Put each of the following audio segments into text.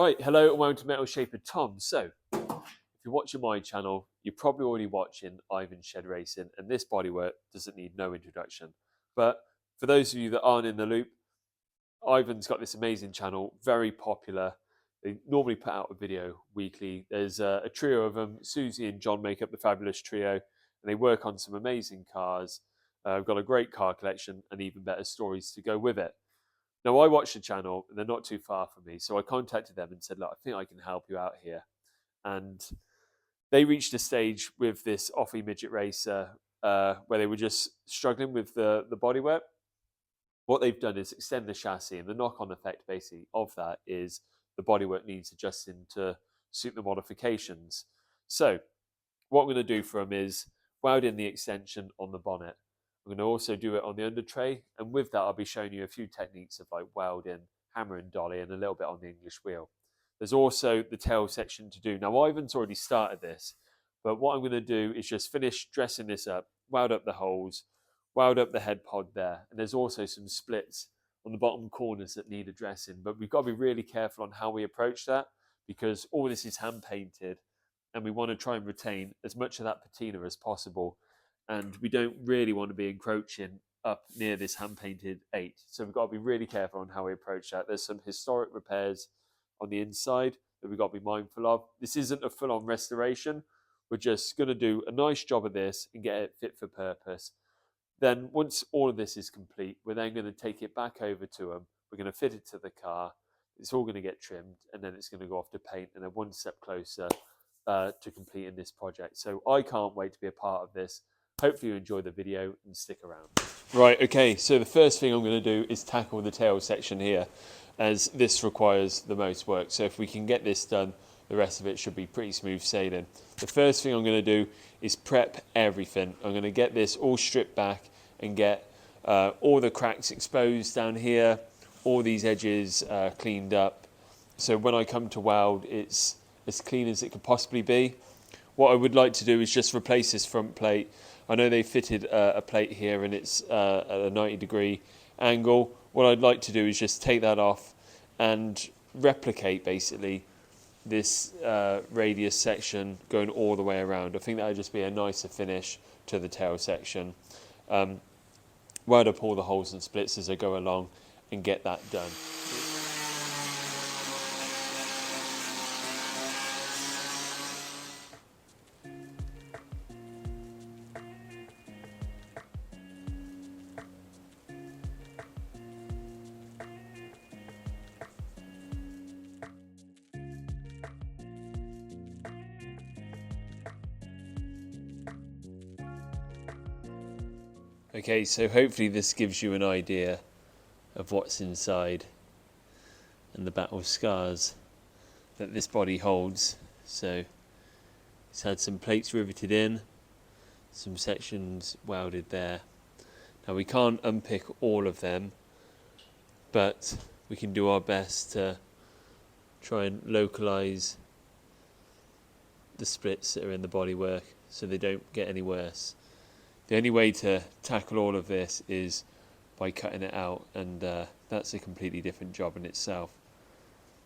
Right, hello and welcome to Metal Shaper Tom. So, if you're watching my channel, you're probably already watching Ivan's Shed Racing, and this bodywork doesn't need no introduction. But for those of you that aren't in the loop, Ivan's got this amazing channel, very popular. They normally put out a video weekly. There's a trio of them. Susie and John make up the fabulous trio, and they work on some amazing cars. I've got a great car collection and even better stories to go with it. Now, I watched the channel, and they're not too far from me, so I contacted them and said, look, I think I can help you out here. And they reached a stage with this offy midget racer where they were just struggling with the bodywork. What they've done is extend the chassis, and the knock-on effect basically of that is the bodywork needs adjusting to suit the modifications. So what I'm going to do for them is weld in the extension on the bonnet. I'm going to also do it on the under tray, and with that I'll be showing you a few techniques of like welding, hammer and dolly, and a little bit on the English wheel. There's also the tail section to do. Now Ivan's already started this, but what I'm going to do is just finish dressing this up, weld up the holes, weld up the head pod there, and there's also some splits on the bottom corners that need addressing, but we've got to be really careful on how we approach that because all this is hand painted and we want to try and retain as much of that patina as possible, and we don't really want to be encroaching up near this hand painted 8, so we've got to be really careful on how we approach that. There's some historic repairs on the inside that we've got to be mindful of. This isn't a full-on restoration. We're just going to do a nice job of this and get it fit for purpose. Then once all of this is complete, we're then going to take it back over to them. We're going to fit it to the car. It's all going to get trimmed, and then it's going to go off to paint, and then one step closer to completing this project. So I can't wait to be a part of this. Hopefully you enjoy the video and stick around. Right, okay, so the first thing I'm going to do is tackle the tail section here, as this requires the most work. So if we can get this done, the rest of it should be pretty smooth sailing. The first thing I'm going to do is prep everything. I'm going to get this all stripped back and get all the cracks exposed down here, all these edges cleaned up. So when I come to weld, it's as clean as it could possibly be. What I would like to do is just replace this front plate. I know they fitted a plate here and it's at a 90-degree angle. What I'd like to do is just take that off and replicate basically this radius section going all the way around. I think that would just be a nicer finish to the tail section. Weld up all the holes and splits as I go along and get that done. Okay, so hopefully this gives you an idea of what's inside and the battle scars that this body holds. So it's had some plates riveted in, some sections welded there. Now we can't unpick all of them, but we can do our best to try and localize the splits that are in the bodywork so they don't get any worse. The only way to tackle all of this is by cutting it out, and that's a completely different job in itself.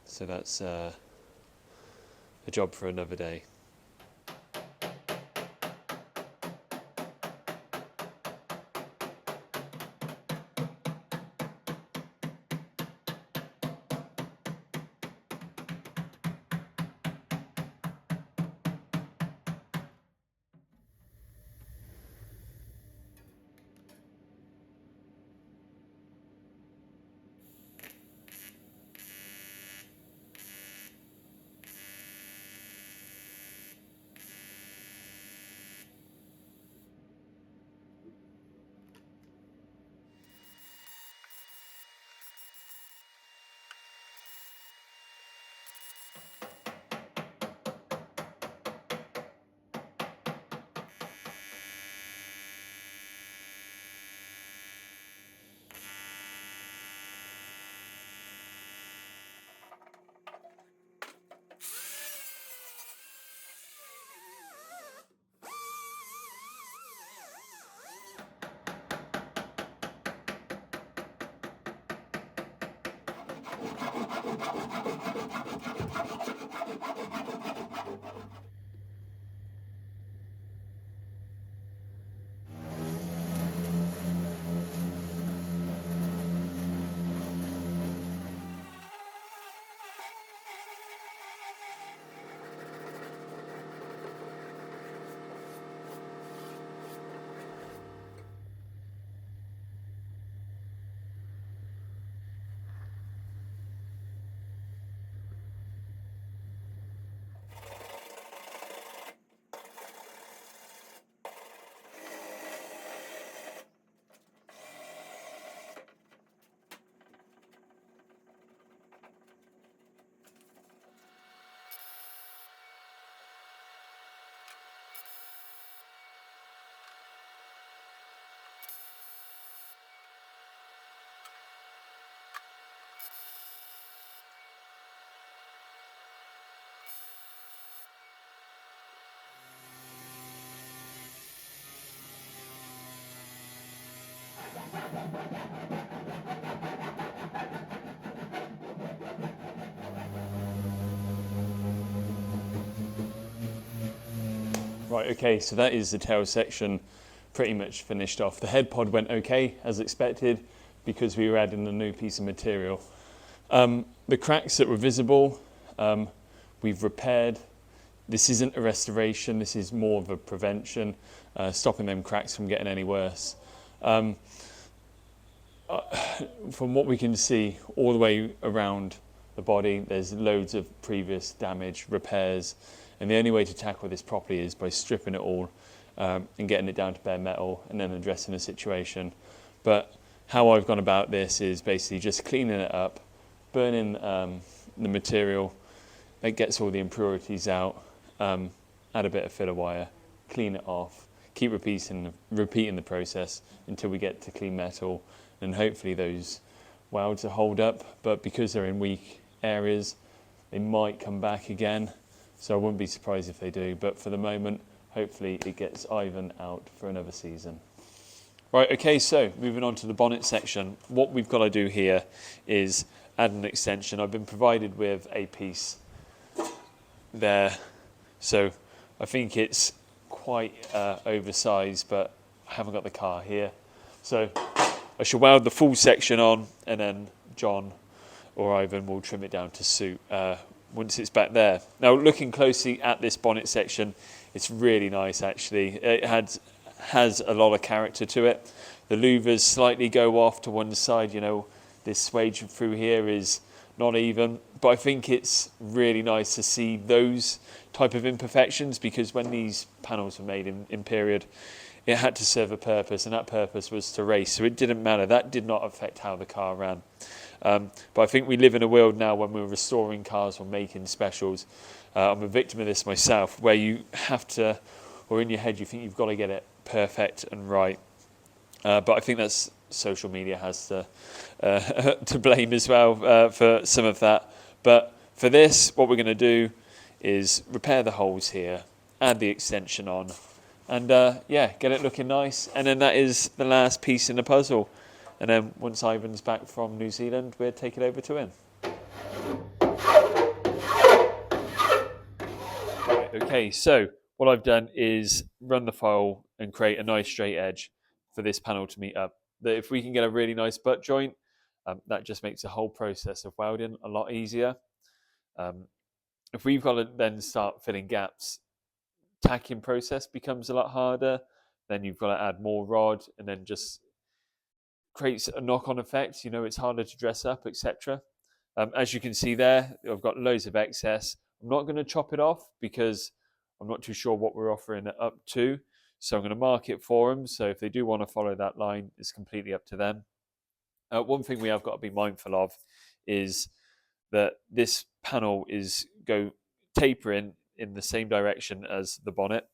So that's a job for another day. Right, okay, so that is the tail section pretty much finished off. The head pod went okay, as expected, because we were adding a new piece of material. The cracks that were visible, we've repaired. This isn't a restoration, this is more of a prevention, stopping them cracks from getting any worse. From what we can see all the way around the body, there's loads of previous damage, repairs, and the only way to tackle this properly is by stripping it all and getting it down to bare metal and then addressing the situation. But how I've gone about this is basically just cleaning it up, burning the material that gets all the impurities out, add a bit of filler wire, clean it off, keep repeating the process until we get to clean metal, and hopefully those welds will hold up. But because they're in weak areas, they might come back again, so I wouldn't be surprised if they do. But for the moment, hopefully it gets Ivan out for another season. Right, okay, so moving on to the bonnet section. What we've got to do here is add an extension. I've been provided with a piece there, so I think it's quite oversized, but I haven't got the car here. So I shall weld the full section on, and then John or Ivan will trim it down to suit once it's back there. Now, looking closely at this bonnet section, it's really nice actually. It has a lot of character to it. The louvers slightly go off to one side, you know, this swage through here is not even, but I think it's really nice to see those type of imperfections, because when these panels were made in period, it had to serve a purpose, and that purpose was to race, so it didn't matter. That did not affect how the car ran. But I think we live in a world now when we're restoring cars or making specials. I'm a victim of this myself, where you have to, or in your head you think you've got to get it perfect and right. But I think that's social media has to blame as well for some of that. But for this, what we're going to do is repair the holes here, add the extension on, and yeah, get it looking nice. And then that is the last piece in the puzzle. And then once Ivan's back from New Zealand, we'll take it over to him. Right, okay, so what I've done is run the file and create a nice straight edge for this panel to meet up. That if we can get a really nice butt joint, that just makes the whole process of welding a lot easier. If we've got to then start filling gaps, tacking process becomes a lot harder. Then you've got to add more rod, and then just creates a knock-on effect. You know, it's harder to dress up, etc. As you can see there, I've got loads of excess. I'm not going to chop it off because I'm not too sure what we're offering it up to. So I'm going to mark it for them. So if they do want to follow that line, it's completely up to them. One thing we have got to be mindful of is that this panel is tapering in the same direction as the bonnet.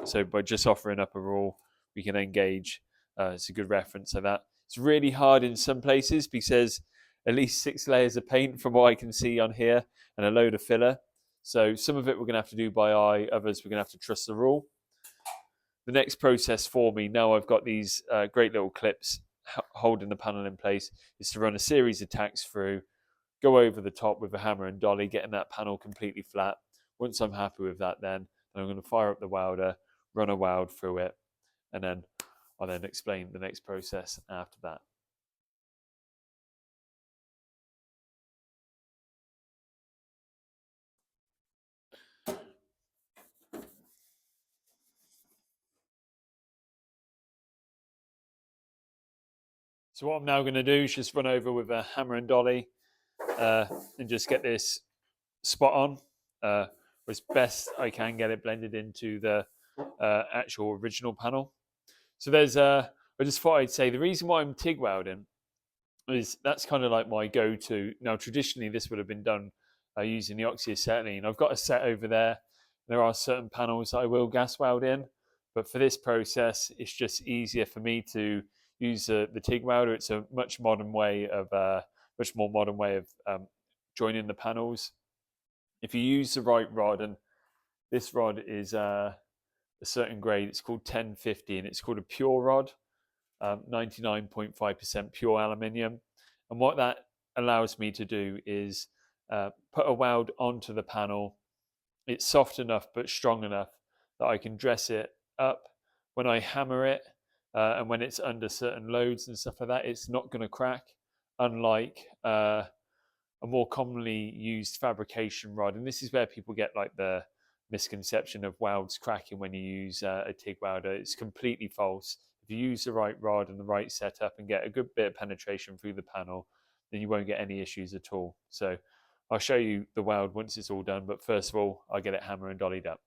So by just offering up a rule, we can then gauge. It's a good reference of that. It's really hard in some places because at least 6 layers of paint from what I can see on here and a load of filler. So some of it we're going to have to do by eye, others we're going to have to trust the rule. The next process for me, now I've got these great little clips holding the panel in place, is to run a series of tacks through, go over the top with a hammer and dolly, getting that panel completely flat. Once I'm happy with that, then I'm going to fire up the welder, run a weld through it, and then I'll then explain the next process after that. So what I'm now going to do is just run over with a hammer and dolly and just get this spot on as best I can, get it blended into the actual original panel. So I just thought I'd say the reason why I'm TIG welding is that's kind of like my go-to. Now, traditionally, this would have been done using the oxyacetylene. I've got a set over there. There are certain panels I will gas weld in, but for this process, it's just easier for me to use the TIG welder. It's a much more modern way of joining the panels. If you use the right rod, and this rod is a certain grade, it's called 1050, and it's called a pure rod. 99.5% pure aluminium. And what that allows me to do is put a weld onto the panel. It's soft enough but strong enough that I can dress it up. When I hammer it and when it's under certain loads and stuff like that, it's not going to crack, unlike a more commonly used fabrication rod. And this is where people get like the misconception of welds cracking when you use a TIG welder. It's completely false. If you use the right rod and the right setup and get a good bit of penetration through the panel, then you won't get any issues at all. So I'll show you the weld once it's all done, but first of all, I'll get it hammer and dollied up.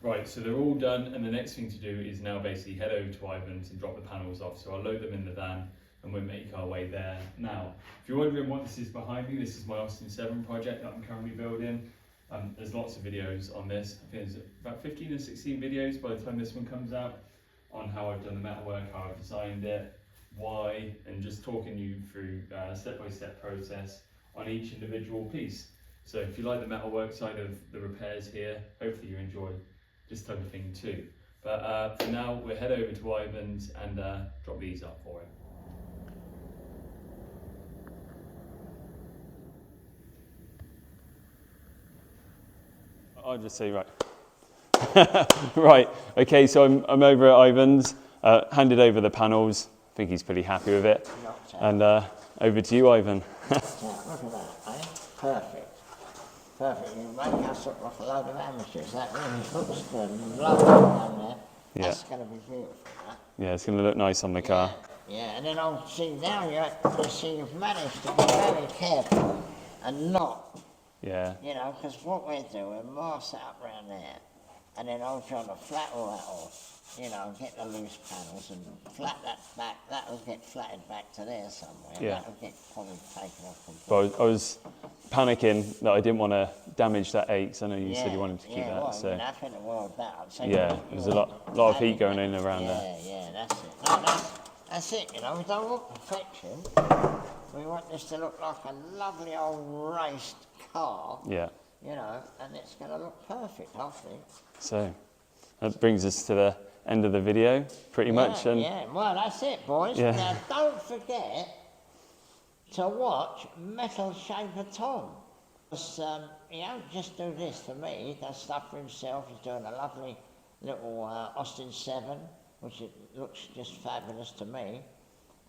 Right, so they're all done, and the next thing to do is now basically head over to Ivan's and drop the panels off. So I'll load them in the van and we'll make our way there. Now, if you're wondering what this is behind me, this is my Austin 7 project that I'm currently building. There's lots of videos on this. I think there's about 15 or 16 videos by the time this one comes out on how I've done the metalwork, how I've designed it, why, and just talking you through step-by-step process on each individual piece. So if you like the metalwork side of the repairs here, hopefully you enjoy this type of thing too. But for now, we'll head over to Ivan's and drop these up for him. I'll just say, right. Right, okay, so I'm over at Ivan's, handed over the panels. think he's pretty happy with it. And Over to you, Ivan. look at that, eh? Perfect. Perfect. You make us look like a load of amateurs. That really looks good. Lovely down there. Yeah. That's going to be beautiful, that. Yeah, it's going to look nice on the car. Yeah, and then I'll see now you see you've managed to be very careful and not, Yeah. you know, because what we're doing, mask it up around there, and then I'll try to flat all that off, you know, get the loose panels and flat that back. That'll get flattened back to there somewhere. Yeah. That'll get probably taken off completely. But I was panicking that I didn't want to damage that 8, because I know you said you wanted to keep that. Well, So nothing in the world that. So yeah, there's a lot of heat going in around there. Yeah, that's it. No, that's it, you know, we don't want perfection. We want this to look like a lovely old raced car. Yeah. You know, and it's going to look perfect, I think. So that brings us to the end of the video, pretty much. And yeah, well, that's it, boys. Yeah. Now, don't forget to watch Metal Shaper Tom. Because, he don't just do this for me, he does stuff for himself. He's doing a lovely little Austin 7, which it looks just fabulous to me.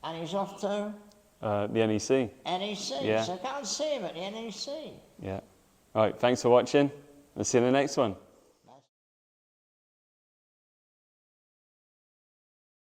And he's off to the NEC. NEC, Yeah. so go and see him at the NEC. Yeah. All right, thanks for watching. I'll see you in the next one.